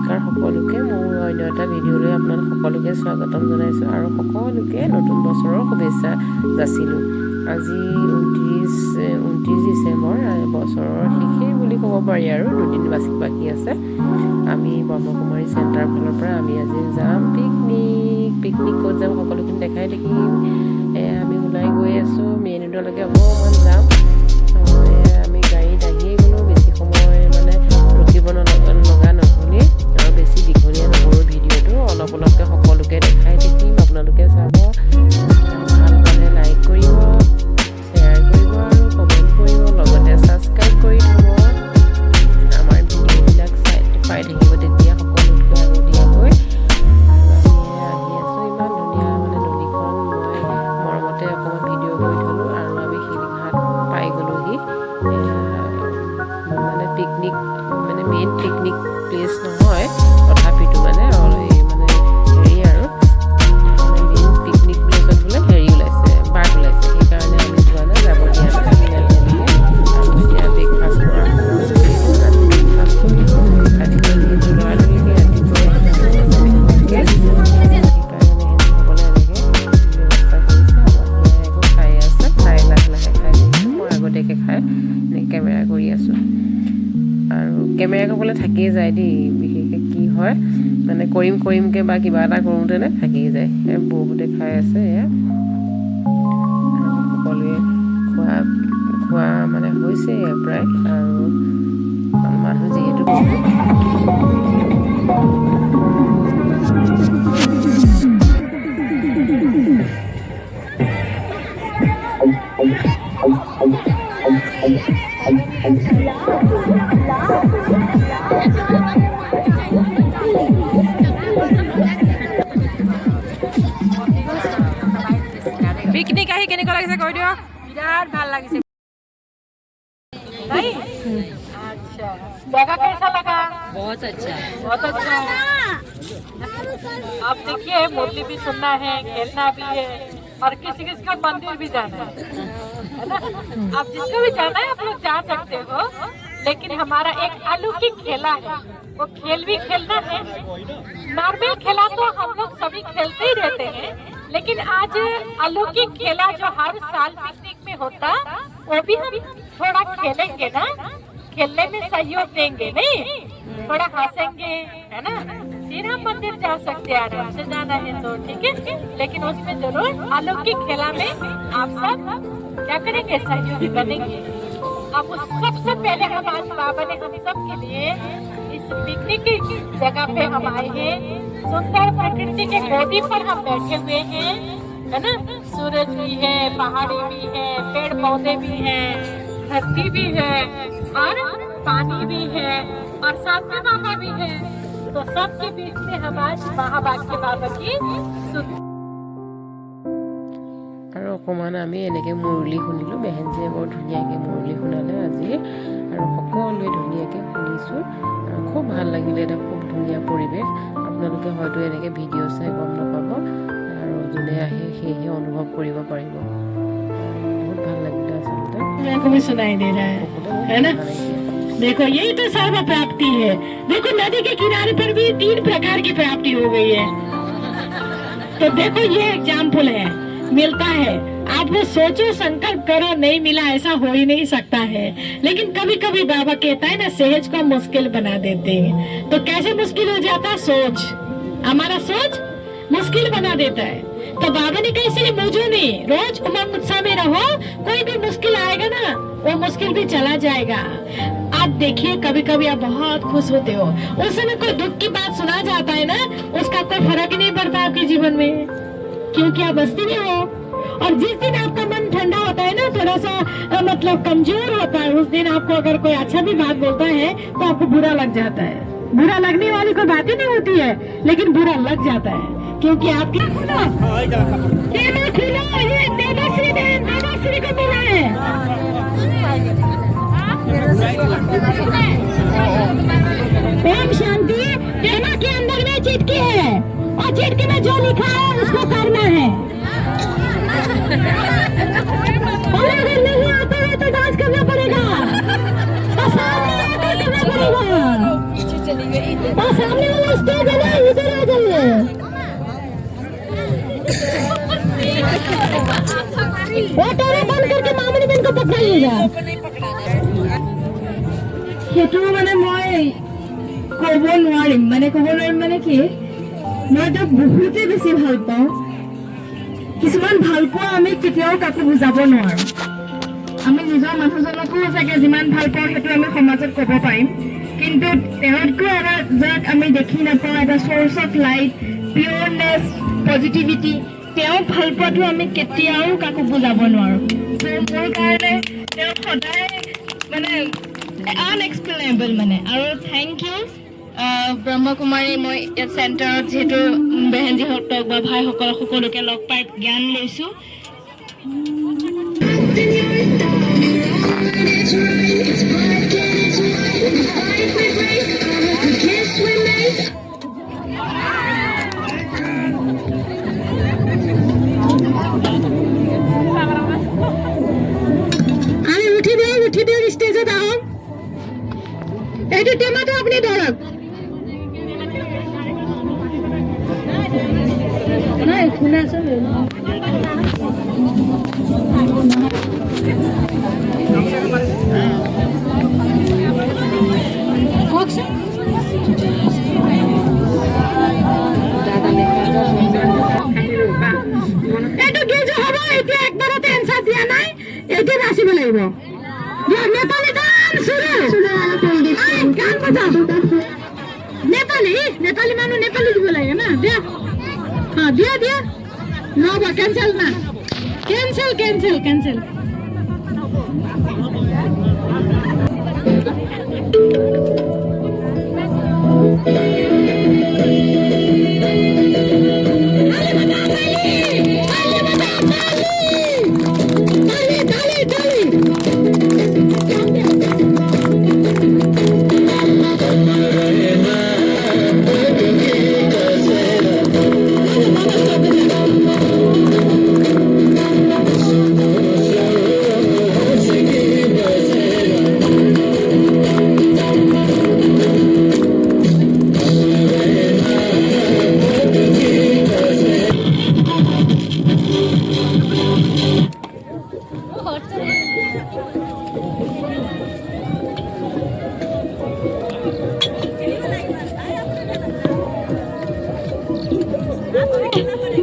নমস্কাৰ সকলোকে। মোৰ অন্য এটা ভিডিঅ'লৈ আপোনালোক সকলোকে স্বাগতম জনাইছোঁ আৰু সকলোকে নতুন বছৰৰ শুভেচ্ছা যাচিলোঁ। আজি 29 ডিচেম্বৰ, বছৰৰ শেষেই বুলি ক'ব পাৰি আৰু দুদিন বাকী আছে। আমি ব্ৰহ্মকুমাৰী চেণ্টাৰ ফালৰ পৰা আমি আজি যাম পিকনিক ক'ত যাম সকলোখিনি দেখাই দেখিম। আমি ওলাই গৈ আছোঁ, মেইন ৰোডলৈকে অকণমান যাম। আমি গাড়ীত আহিয়ে গ'লোঁ, বেছি সময় মানে ৰখিব লগা নহ'লে আৰু বেছি দীঘলীয়া নকৰোঁ ভিডিঅ'টো। অলপকৈ সকলোকে দেখাই থাকিম, আপোনালোকে চাব। ভাল পালে লাইক কৰিব, শ্বেয়াৰ কৰিব আৰু কমেণ্ট কৰিব, লগতে ছাবস্ক্ৰাইব কৰি থ'ব। আমাৰ ভিডিঅ'বিলাক পাই থাকিব তেতিয়া সকলোতকৈ আগতীয়াকৈ। আহি আছোঁ, ইমান ধুনীয়া মানে নদীখন মই মৰমতে অকণমান ভিডিঅ' কৰি থ'লোঁ আৰু আমি শিলঘাট পাই গ'লোহি। মানে পিকনিক মানে মেইন পিকনিক প্লেচ নহয়, তথাপিতো মানে হেৰি আৰু মেইন পিকনিক প্লেচত বোলে হেৰি ওলাইছে, বাঘ ওলাইছে। সেইকাৰণে আমি যোৱা নাই, যাব দিয়া নাই। আমি তেনেকৈ আৰু এতিয়া ব্ৰেকফাষ্ট কৰা ব্ৰেকফাষ্ট কৰিলোঁ। ৰাতিপুৱা যিহেতু লৰালৰিকৈ ৰাতিপুৱাই সেইকাৰণে সকলে এনেকৈ ব্যৱস্থা কৰিছে। আমাৰ সেয়াই আকৌ খাই আছে, খাই লাহে খাই দিছোঁ। মই আগতীয়াকৈ খাই এনেকৈ কেমেৰা কৰি আছোঁ। আৰু কেমেৰা কৰিবলৈ থাকিয়ে যায় দেই, বিশেষকৈ কি হয় মানে কৰিমকৈ বা কিবা এটা কৰোঁতেনে থাকিয়ে যায়। বহুতে খাই আছে এয়া, আৰু সকলোৱে খোৱা মানে হৈছে প্ৰায়, আৰু মানুহ যিহেতু পিকনিক আহি কেনেকুৱা লাগিছে কৈ দিয়ক। বিৰাট ভাল লাগিছে। अच्छा, जगह कैसा लगा? बहुत अच्छा। आप देखिए, मुरली भी सुनना है, खेलना भी है, और किसी का मंदिर भी जाना है ना? आप जिसको भी जाना है आप लोग जा सकते हो, लेकिन हमारा एक अलौकिक खेला है, वो खेल भी खेलना है। नॉर्मल खेला तो हम लोग सभी खेलते ही रहते हैं, लेकिन आज अलौकिक खेला जो हर साल पिकनिक में होता, वो भी हम थोड़ा खेलेंगे ना, खेलने में सहयोग देंगे, नहीं थोड़ा हंसेंगे, है ना? फिर हम मंदिर जा सकते हैं, आराम से जाना है तो ठीक है, लेकिन उसमें जरूर अलौकिक खेला में आप सब क्या करेंगे, सहयोगी बनेंगे। अब उस सबसे पहले हम आज बाबा ने हम सब के लिए इस पिकनिक की जगह पे हम आए हैं। सुंदर प्रकृति के गोदी पर हम बैठे हुए हैं, है ना? सूरज भी है, पहाड़ी भी है, पेड़ पौधे भी हैं, धरती भी है, और पानी भी है, और साथ में बाबा भी है। तो सबके बीच में हम आज महाभाग्य बाबा की আৰু অকণমান আমি এনেকৈ মুৰলি শুনিলোঁ। বেহেনজীয়ে বৰ ধুনীয়াকৈ মুৰলি শুনালে আজি, আৰু সকলোৱে ধুনীয়াকৈ শুনিছোঁ আৰু খুব ভাল লাগিলে। এটা খুব ধুনীয়া পৰিৱেশ। আপোনালোকে হয়তো এনেকৈ ভিডিঅ' চাই গম নাপাব, আৰু যোনে আহে সেয়েহে অনুভৱ কৰিব পাৰিব। বহুত ভাল লাগিলে আচলতে। सुनाई दे रहा है ना? देखो, यही तो सर्व प्राप्ति है। देखो, नदी के किनारे पर भी 3 प्रकार की प्राप्ति हो गई है। तो देखो, ये एग्जाम्पल है, मिलता है। आप वो सोचो, संकल्प करो, नहीं मिला ऐसा हो ही नहीं सकता है। लेकिन कभी कभी बाबा कहता है ना, सहज को मुश्किल बना देते हैं। तो कैसे मुश्किल हो जाता है? सोच, हमारा सोच मुश्किल बना देता है। तो बाबा ने कहा इसलिए मुझे नहीं, रोज उमंग उत्साह में रहो, कोई भी मुश्किल आएगा ना, वो मुश्किल भी चला जाएगा। आप देखिए, कभी कभी आप बहुत खुश होते हो, उस समय कोई दुख की बात सुना जाता है ना, उसका कोई फर्क ही नहीं पड़ता आपके जीवन में, क्योंकि आप बस्ती में हो। और जिस दिन आपका मन ठंडा होता है ना, थोड़ा सा मतलब कमजोर होता है, उस दिन आपको अगर कोई अच्छा भी बात बोलता है तो आपको बुरा लग जाता है। बुरा लगने वाली कोई बात ही नहीं होती है, लेकिन बुरा लग जाता है, क्योंकि आपकी देवाश्री को मिला है। ओम शांति प्रेमा के अंदर में चिटकी है, और चिटकी में जो लिखा है उसको करना है। और अगर नहीं आता है तो डांस करना पड़ेगा, तो सामने आकर करना पड़ेगा। और सामने वाला स्टेज है ना इधर आ जाइए वो टोरा बंद करके मामूली दिन को पकड़ाइएगा সেইটো মানে মই ক'ব নোৱাৰিম মানে কি মই তাক বহুতেই বেছি ভাল পাওঁ কিছুমান ভাল পোৱা আমি কেতিয়াও কাকো বুজাব নোৱাৰো আমি নিজৰ মানুহজনকো চাগে যিমান ভাল পাওঁ সেইটো আমি সমাজত ক'ব পাৰিম কিন্তু তেওঁতকৈ এটা যাক আমি দেখি নাপাওঁ এটা চ'ৰ্চ অফ লাইট পিয়ৰনেছ পজিটিভিটি তেওঁ ভাল পোৱাটো আমি কেতিয়াও কাকো বুজাব নোৱাৰো মোৰ কাৰণে তেওঁ সদায় মানে আনএক্সপ্লেনেবল মানে আৰু থেংক ইউ ব্ৰহ্মকুমাৰী মই ইয়াত চেণ্টাৰত যিহেতু বেহেনজীহঁতক বা ভাইসকলক সকলোকে লগ পাই জ্ঞান লৈছোঁ উঠি দিয়ক ষ্টেজত আহক এইটো টেমাটো আপুনি ধৰক নাই শুনা আছে কওকচোন এইটো কি যে হ'ব এতিয়া একবাৰতে এনচাৰ দিয়া নাই এতিয়া নাচিব লাগিব नेपाली गान बजाऊ नेपाली मानु नेपाली দিব লাগে না দিয়া हाँ দিয়া नभए क्यान्सल ना क्यान्सल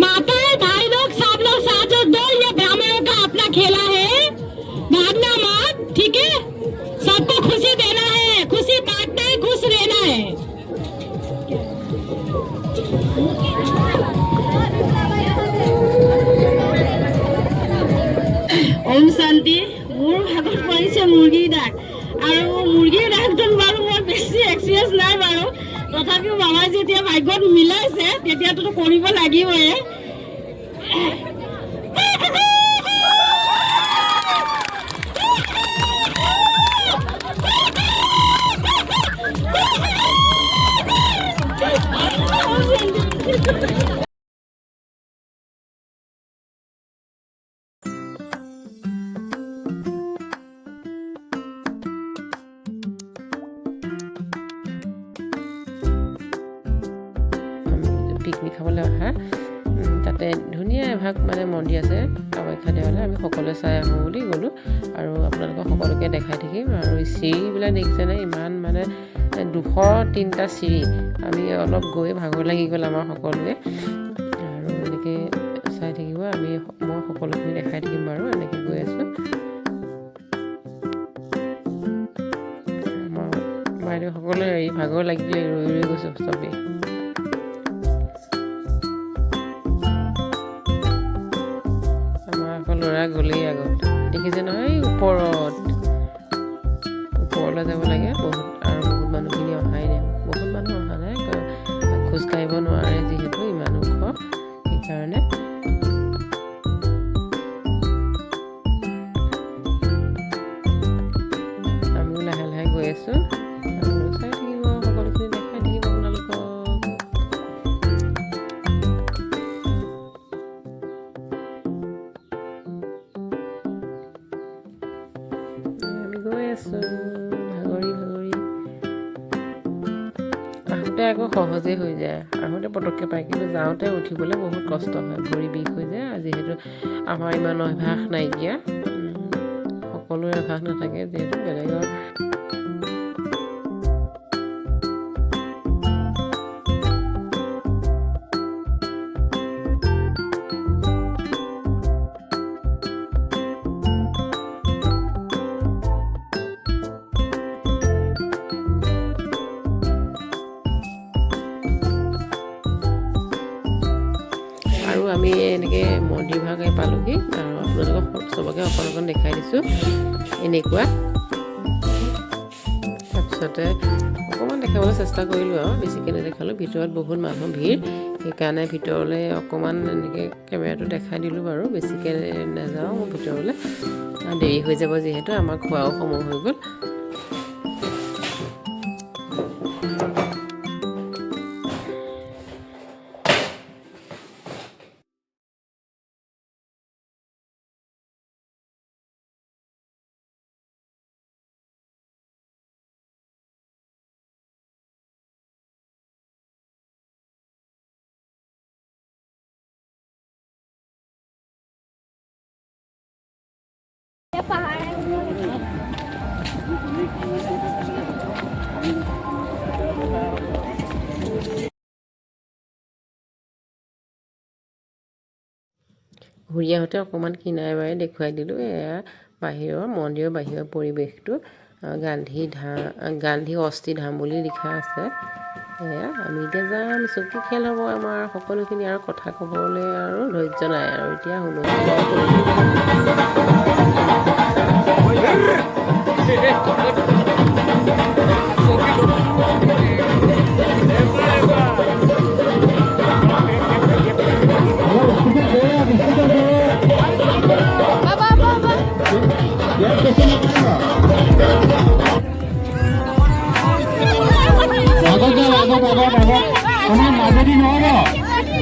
माताएं भाई लोग सब लोग साथ हो दो ये ब्राह्मणों का अपना खेला है भागना मत ठीक है सबको खुशी देना है खुशी बांटना है खुश रहना है ओम शांति মোৰ ভাগত পৰিছে মুৰ্গীৰ ডাক আৰু মুৰ্গীৰ ডাকটোত বাৰু মই বেছি এক্সপিৰিয়েঞ্চ নাই বাৰু তথাপিও বাবাই যেতিয়া ভাগ্যত মিলাইছে তেতিয়াতো কৰিব লাগিবই পিকনিক খাবলৈ অহা তাতে ধুনীয়া এভাগ মানে মন্দিৰ আছে কামাখ্যা দেৱালয় আমি সকলোৱে চাই আহোঁ বুলি গ'লোঁ আৰু আপোনালোকক সকলোকে দেখাই থাকিম আৰু চিৰিবিলাক দেখিছেনে ইমান মানে 203টা চিৰি আমি অলপ গৈ ভাগৰ লাগি গ'ল আমাৰ সকলোৱে আৰু এনেকৈ চাই থাকিব মই সকলোখিনি দেখাই থাকিম বাৰু এনেকৈ গৈ আছোঁ আমাৰ বাইদেউসকলে ভাগৰ লাগিলে ৰৈ গৈছোঁ চবেই ল'ৰা গ'লেই আগত দেখিছে নহয় ওপৰলৈ যাব লাগে বহুত মানুহখিনি অহাই নাই বহুত মানুহ অহা নাই খোজকাঢ়িব নোৱাৰে যিহেতু ইমান ওখ সেইকাৰণে আমিও লাহে লাহে গৈ আছোঁ আৰু চাই থাকিব সকলোখিনি দেখাই থাকিব আপোনালোকক গৈ আছোঁ ভাগৰি আহোঁতে আকৌ সহজেই হৈ যায়, আহোঁতে পটককৈ পায়, কিন্তু যাওঁতে উঠিবলৈ বহুত কষ্ট হয়, ভৰি বিষ হৈ যায়। যিহেতু আমাৰ ইমান অভ্যাস নাইকিয়া, সকলোৰে অভ্যাস নাথাকে যিহেতু বেলেগৰ। আৰু আমি এনেকৈ মন্দিৰভাগ পালোঁহি, আৰু আপোনালোকক চবকে অকণ অকণ দেখাই দিছোঁ এনেকুৱা। তাৰপিছতে অকণমান দেখাবলৈ চেষ্টা কৰিলোঁ আৰু বেছিকৈ নেদেখালোঁ, ভিতৰত বহুত মানুহ ভিৰ, সেইকাৰণে ভিতৰলৈ অকণমান এনেকৈ কেমেৰাটো দেখাই দিলোঁ বাৰু, বেছিকৈ নাযাওঁ ভিতৰলৈ, দেৰি হৈ যাব যিহেতু আমাৰ খোৱাও সময় হৈ গ'ল। ঘূৰি আহোঁতে অকণমান কিনাৰে বাৰে দেখুৱাই দিলোঁ, এয়া বাহিৰৰ মন্দিৰৰ বাহিৰৰ পৰিৱেশটো, গান্ধী অস্থিধাম বুলি লিখা আছে। এয়া আমি এতিয়া যাম, চকী খেল হ'ব আমাৰ সকলোখিনি, আৰু কথা ক'বলৈ আৰু ধৈৰ্য নাই আৰু এতিয়া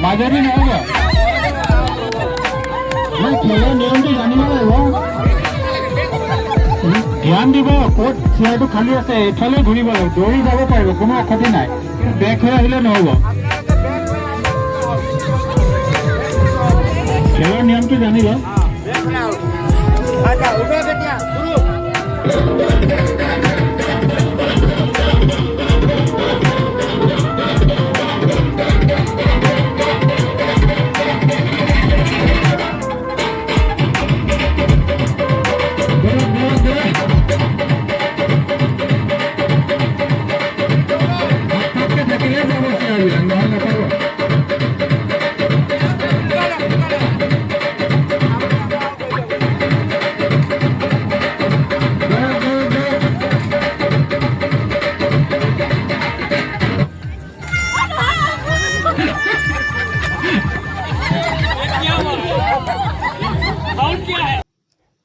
মাজেদি নহ'ব, খেলৰ নিয়মটো জানিব লাগিব, ধ্যান দিব। ক'ত চেয়াৰটো খালী আছে এইফালে ঘূৰিব লাগিব, দৌৰি যাব পাৰিব, কোনো অসুবিধা নাই, বেক হৈ আহিলে নহ'ব। খেলৰ নিয়মটো জানিব।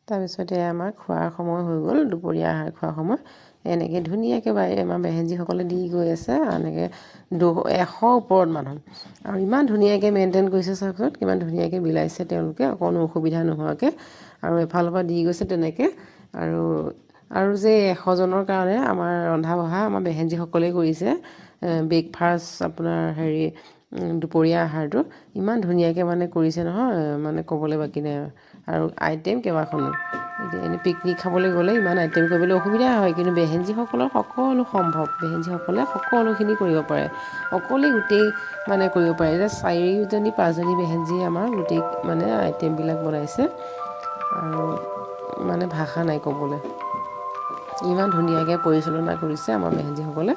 তাৰপিছতে আমাৰ খোৱাৰ সময় হৈ গ'ল, দুপৰীয়া আহাৰ খোৱাৰ সময়। এনেকৈ ধুনীয়াকৈ আমাৰ বেহেঞ্জিসকলে দি গৈ আছে, এনেকৈ 100 ওপৰত মানুহ, আৰু ইমান ধুনীয়াকৈ মেইনটেইন কৰিছে, চাওকচোন কিমান ধুনীয়াকৈ বিলাইছে তেওঁলোকে, অকণো অসুবিধা নোহোৱাকৈ, আৰু এফালৰ পৰা দি গৈছে তেনেকৈ। আৰু যে 100জনৰ কাৰণে আমাৰ ৰন্ধা বঢ়া আমাৰ বেহেঞ্জিসকলেই কৰিছে, ব্ৰেকফাষ্ট আপোনাৰ দুপৰীয়া আহাৰটো ইমান ধুনীয়াকৈ মানে কৰিছে নহয়, মানে ক'বলৈ বাকী নাই। আৰু আইটেম কেইবাখনো, এতিয়া এনেই পিকনিক খাবলৈ গ'লে ইমান আইটেম কৰিবলৈ অসুবিধা হয়, কিন্তু বেহেঞ্জিসকলৰ সকলো সম্ভৱ, বেহেঞ্জিসকলে সকলোখিনি কৰিব পাৰে, অকলেই গোটেই মানে কৰিব পাৰে। এতিয়া 4জনী 5জনী বেহেঞ্জি আমাৰ গোটেই মানে আইটেমবিলাক বনাইছে, আৰু মানে ভাষা নাই ক'বলৈ, ইমান ধুনীয়াকৈ পৰিচালনা কৰিছে আমাৰ বেহেঞ্জিসকলে,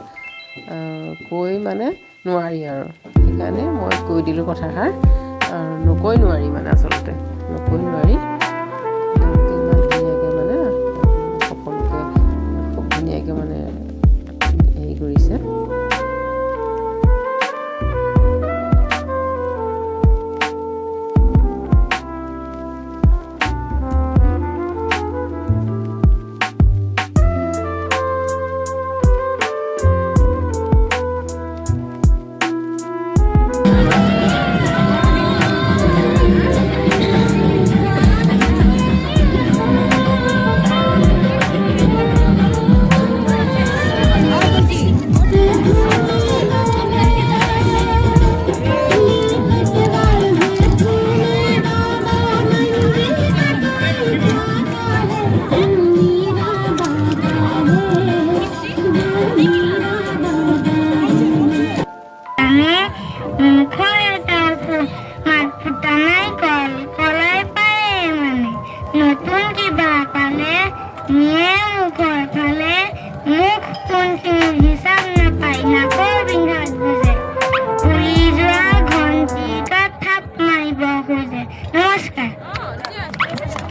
কৈ মানে নোৱাৰি আৰু। সেইকাৰণে মই কৈ দিলোঁ কথাষাৰ, নকৈ নোৱাৰি মানে, আচলতে নকৈ নোৱাৰি। ইমান ধুনীয়াকৈ মানে সকলোকে খুব ধুনীয়াকৈ মানে হেৰি কৰিছে।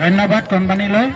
ধন্যবাদ কোম্পানীলৈ।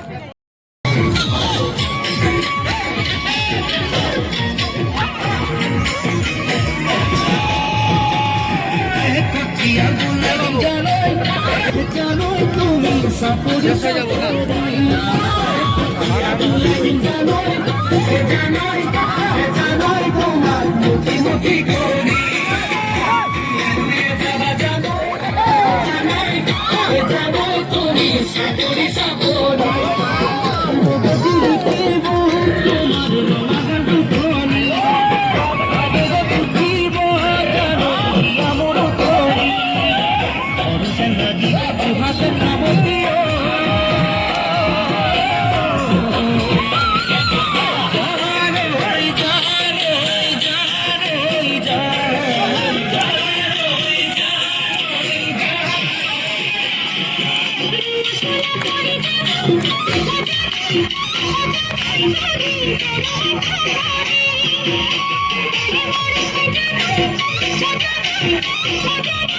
Thank you.